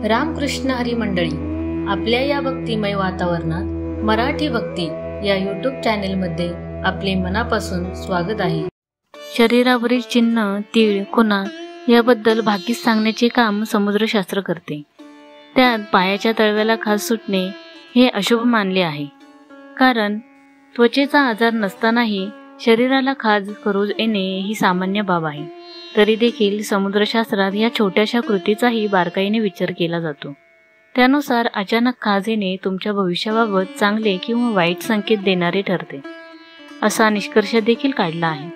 रामकृष्ण हरी मंडळी, आपल्या या भक्तिमय वातावरणात मराठी भक्ती या यूट्यूब चॅनेलमध्ये आपले मनापासून स्वागत आहे। शरीरावरील चिन्ह, तीळ, खुणा याबद्दल भाकीत सांगण्याचे काम समुद्रशास्त्र करते। त्यात पायाच्या तळव्याला खाज सुटणे हे अशुभ मानले आहे, कारण त्वचेचा आजार नसतानाही शरीराला खाज करू येणे ही सामान्य बाब आहे। तरी देखील समुद्रशास्त्रात या छोट्याशा कृतीचाही बारकाईने विचार केला जातो। त्यानुसार अचानक खाज येणे तुमच्या भविष्याबाबत चांगले किंवा वाईट संकेत देणारे ठरते, असा निष्कर्ष देखील काढला आहे।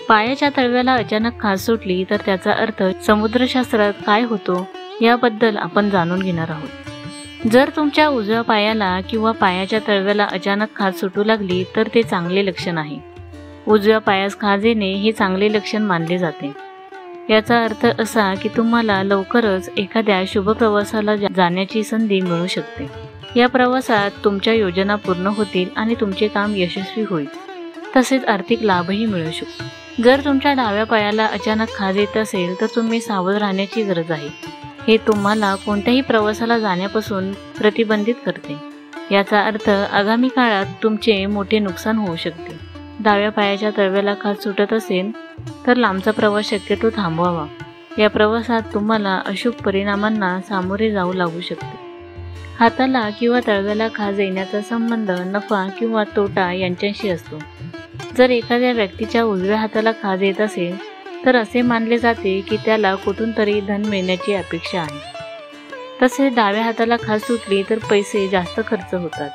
पायाच्या तळव्याला अचानक खाज सुटली तर त्याचा अर्थ समुद्रशास्त्रात काय होतो याबद्दल आपण जाणून घेणार आहोत। जर तुमच्या उजव्या पायाला किंवा पायाच्या तळव्याला अचानक खाज सुटू लागली तर ते चांगले लक्षण आहे। उजव्या पायास खाज येणे हे चांगले लक्षण मानले जाते। याचा अर्थ असा की तुम्हाला लवकरच एखाद्या शुभ प्रवासाला जाण्याची संधी मिळू शकते। या प्रवासात तुमच्या योजना पूर्ण होतील आणि तुमचे काम यशस्वी होईल, तसेच आर्थिक लाभही मिळू शकतो। जर तुमच्या डाव्या पायाला अचानक खाज येत असेल तर तुम्ही सावध राहण्याची गरज आहे। हे तुम्हाला कोणत्याही प्रवासाला जाण्यापासून प्रतिबंधित करते। याचा अर्थ आगामी काळात तुमचे मोठे नुकसान होऊ शकते। डाव्या पायाच्या तळव्याला खाज सुटत असेल तर लांबचा प्रवास शक्यतो थांबवावा। या प्रवासात तुम्हाला अशुभ परिणामांना सामोरे जाऊ लागू शकते। हाताला किंवा तळव्याला खाज येण्याचा संबंध नफा किंवा तोटा यांच्याशी असतो। जर एखाद्या व्यक्तीच्या उजव्या हाताला खाज येत असेल तर असे मानले जाते की त्याला कुठून तरी धन मिळण्याची अपेक्षा आहे। तसेच डाव्या हाताला खाज सुटली तर पैसे जास्त खर्च होतात,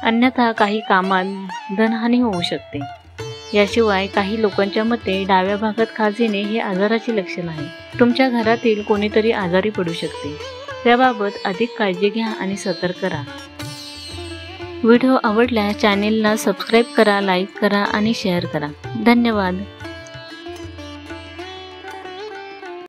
अन्यथा काही कामात धनहानी होऊ शकते। याशिवाय काही लोकांच्या मते डाव्या भागात खाज येणे हे आजाराचे लक्षण आहे। तुमच्या घरातील कोणीतरी आजारी पडू शकते, त्याबाबत अधिक काळजी घ्या आणि सतर्क राहा। व्हिडिओ आवडल्यास चॅनेलला सबस्क्राईब करा, लाईक करा आणि शेअर करा। धन्यवाद।